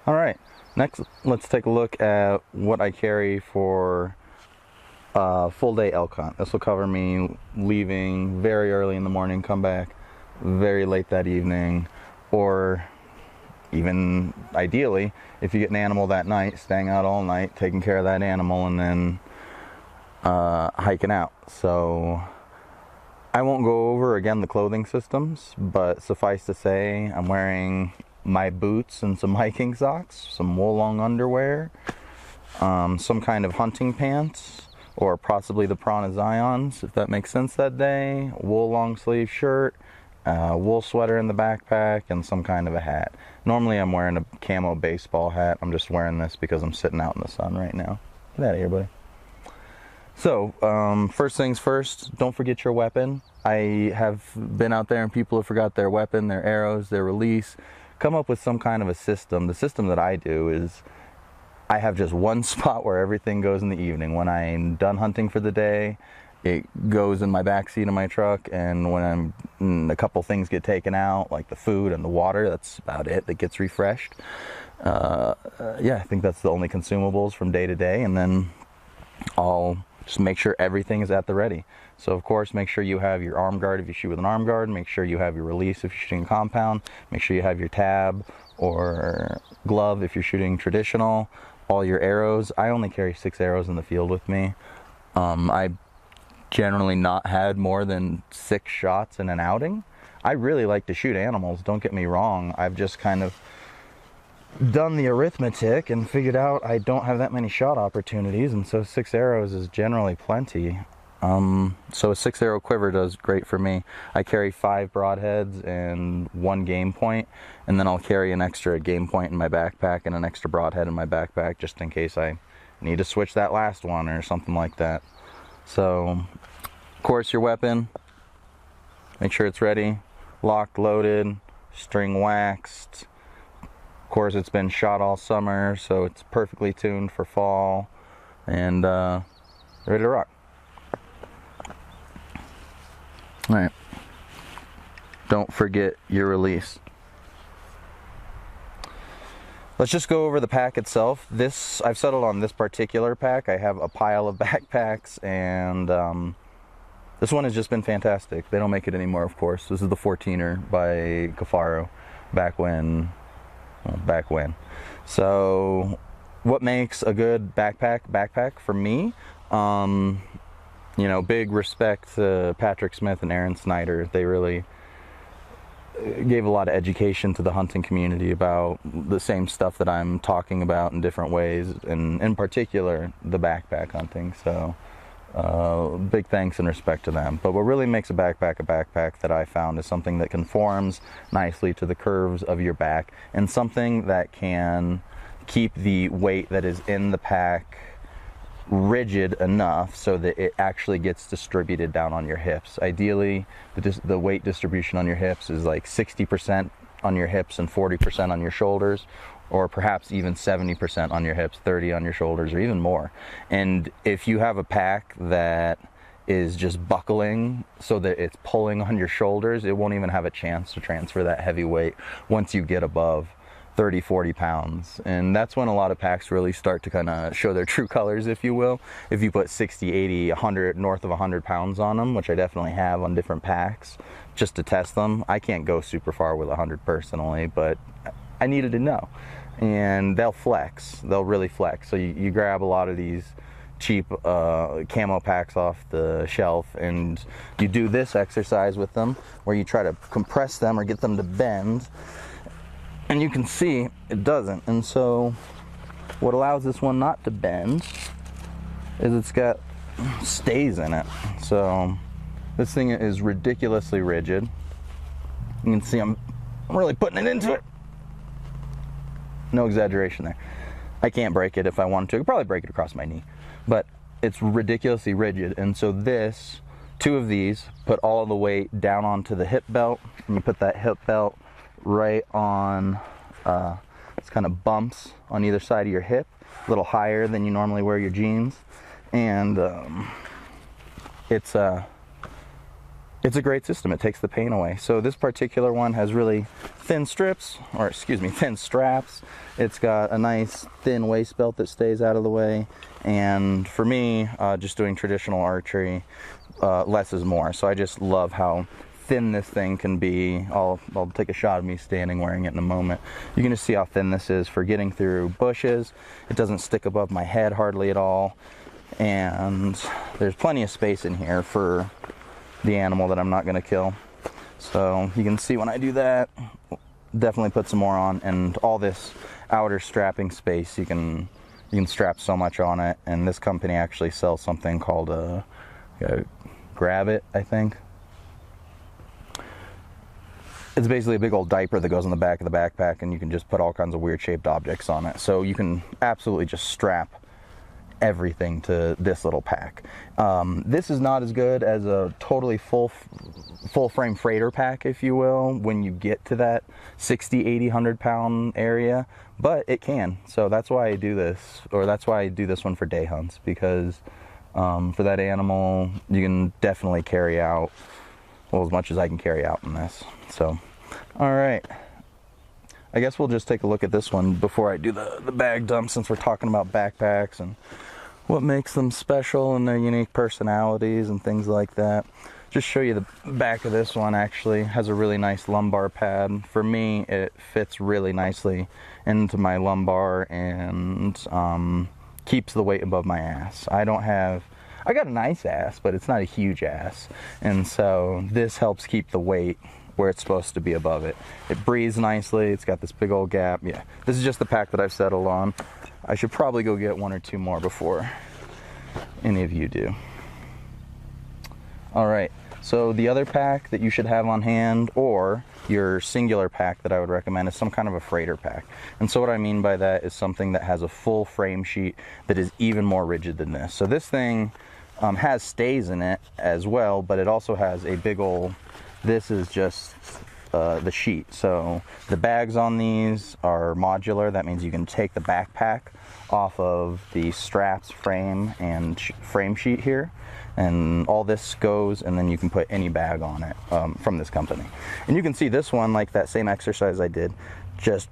All right, next let's take a look at what I carry for full day elk hunt. This will cover me leaving very early in the morning, come back very late that evening, or even ideally, if you get an animal that night, staying out all night, taking care of that animal, and then hiking out. So I won't go over again the clothing systems, but suffice to say, I'm wearing my boots and some hiking socks, some wool long underwear, some kind of hunting pants, or possibly the Prana Zions, if that makes sense that day, wool long sleeve shirt, wool sweater in the backpack, and some kind of a hat. Normally I'm wearing a camo baseball hat. I'm just wearing this because I'm sitting out in the sun right now. Get out of here, buddy. So, first things first, don't forget your weapon. I have been out there and people have forgot their weapon, their arrows, their release. Come up with some kind of a system. The system that I do is I have just one spot where everything goes in the evening. When I'm done hunting for the day, it goes in my back seat of my truck, and when a couple things get taken out, like the food and the water, that's about it that gets refreshed. Yeah, I think that's the only consumables from day to day, and then I'll just make sure everything is at the ready. So of course, make sure you have your arm guard if you shoot with an arm guard, make sure you have your release if you're shooting a compound, make sure you have your tab or glove if you're shooting traditional, all your arrows. I only carry 6 arrows in the field with me. I generally not had more than 6 shots in an outing. I really like to shoot animals, don't get me wrong. I've just kind of done the arithmetic and figured out I don't have that many shot opportunities, and so 6 arrows is generally plenty. So a 6 arrow quiver does great for me. I carry 5 broadheads and 1 game point, and then I'll carry an extra game point in my backpack and an extra broadhead in my backpack just in case I need to switch that last one or something like that. So, of course, your weapon, make sure it's ready, locked, loaded, string waxed. Of course, it's been shot all summer, so it's perfectly tuned for fall, and ready to rock. All right, don't forget your release. Let's just go over the pack itself. I've settled on this particular pack. I have a pile of backpacks, and this one has just been fantastic. They don't make it anymore, of course. This is the 14er by Cafaro, back when. So what makes a good backpack for me? You know, big respect to Patrick Smith and Aaron Snyder. They really gave a lot of education to the hunting community about the same stuff that I'm talking about in different ways, and in particular the backpack hunting. So big thanks and respect to them. But what really makes a backpack that I found is something that conforms nicely to the curves of your back, and something that can keep the weight that is in the pack rigid enough so that it actually gets distributed down on your hips. Ideally, the weight distribution on your hips is like 60% on your hips and 40% on your shoulders, or perhaps even 70% on your hips, 30 on your shoulders, or even more. And if you have a pack that is just buckling so that it's pulling on your shoulders, it won't even have a chance to transfer that heavy weight once you get above 30, 40 pounds. And that's when a lot of packs really start to kind of show their true colors, if you will. If you put 60, 80, 100, north of 100 pounds on them, which I definitely have on different packs, just to test them. I can't go super far with 100 personally, but I needed to know. And they'll flex. They'll really flex. So you grab a lot of these cheap camo packs off the shelf, and you do this exercise with them where you try to compress them or get them to bend, and you can see it doesn't. And so what allows this one not to bend is it's got stays in it. So this thing is ridiculously rigid. You can see I'm really putting it into it. No exaggeration there. I can't break it if I wanted to. I could probably break it across my knee, but it's ridiculously rigid. And so this, 2 of these, put all the weight down onto the hip belt, and you put that hip belt right on it's kind of bumps on either side of your hip, a little higher than you normally wear your jeans, and it's it's a great system. It takes the pain away. So this particular one has really thin strips, or excuse me, thin straps. It's got a nice thin waist belt that stays out of the way. And for me, just doing traditional archery, less is more. So I just love how thin this thing can be. I'll take a shot of me standing wearing it in a moment. You can just see how thin this is for getting through bushes. It doesn't stick above my head hardly at all. And there's plenty of space in here for the animal that I'm not going to kill. So you can see when I do that, definitely put some more on, and all this outer strapping space, you can strap so much on it. And this company actually sells something called a Grab It, I think. It's basically a big old diaper that goes on the back of the backpack, and you can just put all kinds of weird shaped objects on it. So you can absolutely just strap everything to this little pack. This is not as good as a totally full frame freighter pack, if you will, when you get to that 60, 80, 100 pound area, but it can. So that's why I do this, or that's why I do this one for day hunts, because for that animal, you can definitely carry out, well, as much as I can carry out in this. So, all right. I guess we'll just take a look at this one before I do the bag dump, since we're talking about backpacks and what makes them special and their unique personalities and things like that. Just show you the back of this one. Actually has a really nice lumbar pad. For me, it fits really nicely into my lumbar and keeps the weight above my ass. I got a nice ass, but it's not a huge ass. And so this helps keep the weight where it's supposed to be above it. It breathes nicely. It's got this big old gap. Yeah, this is just the pack that I've settled on. I should probably go get one or two more before any of you do. All right, so the other pack that you should have on hand, or your singular pack that I would recommend, is some kind of a freighter pack. And so what I mean by that is something that has a full frame sheet that is even more rigid than this. So this thing has stays in it as well, but it also has a big old, this is just the sheet. So the bags on these are modular. That means you can take the backpack off of the straps, frame, and frame sheet here, and all this goes, and then you can put any bag on it from this company. And you can see this one, like that same exercise I did, just,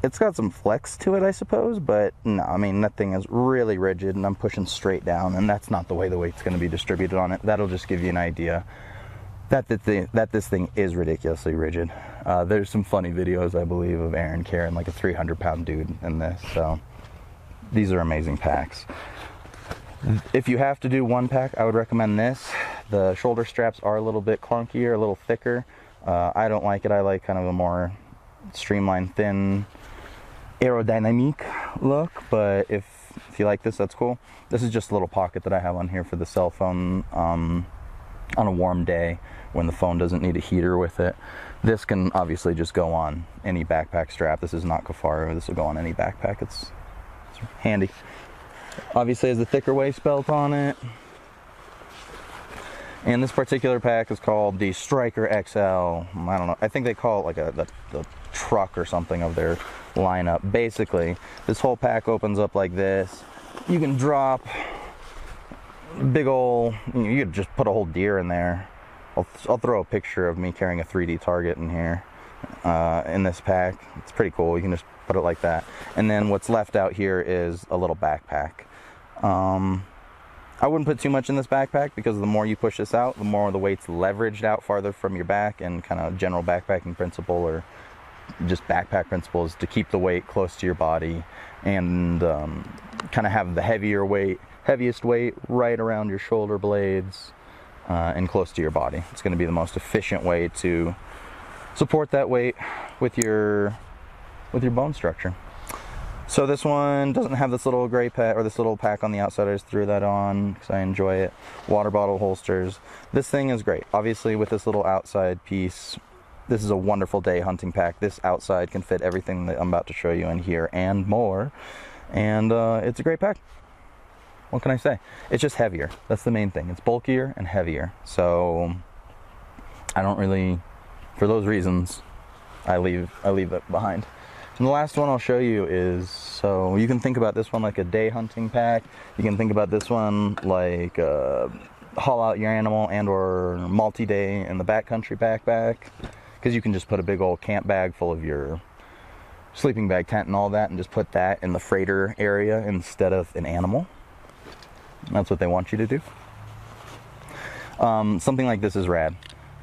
it's got some flex to it, I suppose, but no, I mean, that thing is really rigid, and I'm pushing straight down, and that's not the way the weight's going to be distributed on it. That'll just give you an idea that this thing is ridiculously rigid. There's some funny videos, I believe, of Aaron carrying like a 300-pound dude in this. So these are amazing packs. If you have to do one pack, I would recommend this. The shoulder straps are a little bit clunkier, a little thicker. I don't like it. I like kind of a more streamlined, thin, aerodynamic look, but if you like this, that's cool. This is just a little pocket that I have on here for the cell phone on a warm day when the phone doesn't need a heater with it. This can obviously just go on any backpack strap. This is not Kafaro. This will go on any backpack. It's handy. Obviously has a thicker waist belt on it. And this particular pack is called the Striker XL. I don't know. I think they call it like the truck or something of their lineup. Basically, this whole pack opens up like this. You can drop big old, you could just put a whole deer in there. I'll throw a picture of me carrying a 3D target in here in this pack. It's pretty cool. You can just put it like that. And then what's left out here is a little backpack. I wouldn't put too much in this backpack, because the more you push this out, the more the weight's leveraged out farther from your back, and kind of general backpacking principle, or just backpack principles, to keep the weight close to your body and kind of have the heaviest weight right around your shoulder blades and close to your body. It's going to be the most efficient way to support that weight with your bone structure. So this one doesn't have this little gray pack, or this little pack on the outside. I just threw that on because I enjoy it. Water bottle holsters. This thing is great. Obviously, with this little outside piece, this is a wonderful day hunting pack. This outside can fit everything that I'm about to show you in here and more. And it's a great pack. What can I say? It's just heavier. That's the main thing. It's bulkier and heavier. So I don't really, for those reasons, I leave it behind. And the last one I'll show you is, so you can think about this one like a day hunting pack. You can think about this one like haul out your animal and or multi-day in the backcountry backpack, because you can just put a big old camp bag full of your sleeping bag, tent, and all that, and just put that in the freighter area instead of an animal. That's what they want you to do. Something like this is rad.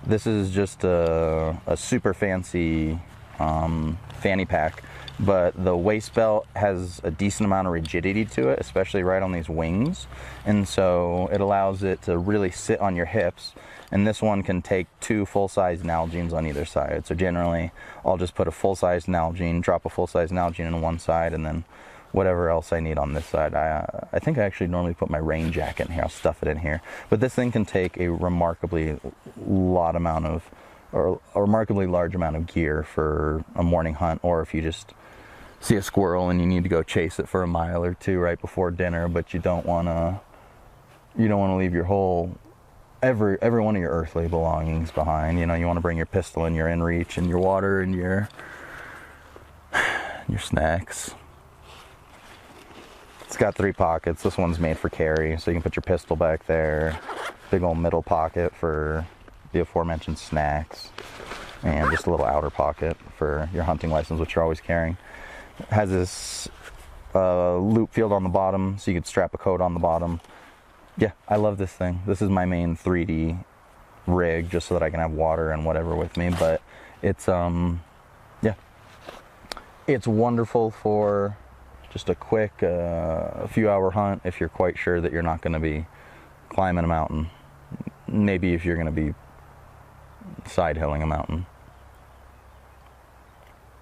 This is just a super fancy fanny pack, but the waist belt has a decent amount of rigidity to it, especially right on these wings, and so it allows it to really sit on your hips. And this one can take 2 full-size Nalgene's on either side. So generally, I'll just put a full-size Nalgene, drop a full-size Nalgene on one side, and then whatever else I need on this side. I think I actually normally put my rain jacket in here. I'll stuff it in here. But this thing can take a remarkably large amount of gear for a morning hunt, or if you just see a squirrel and you need to go chase it for a mile or 2 right before dinner, but you don't want to leave your whole every one of your earthly belongings behind. You know, you want to bring your pistol and your inReach and your water and your snacks. It's got 3 pockets. This one's made for carry, so you can put your pistol back there. Big old middle pocket for the aforementioned snacks, and just a little outer pocket for your hunting license, which you're always carrying. It has this loop field on the bottom, so you could strap a coat on the bottom. Yeah, I love this thing. This is my main 3D rig, just so that I can have water and whatever with me. But it's yeah, it's wonderful for just a quick a few hour hunt if you're quite sure that you're not going to be climbing a mountain. Maybe if you're going to be side hilling a mountain.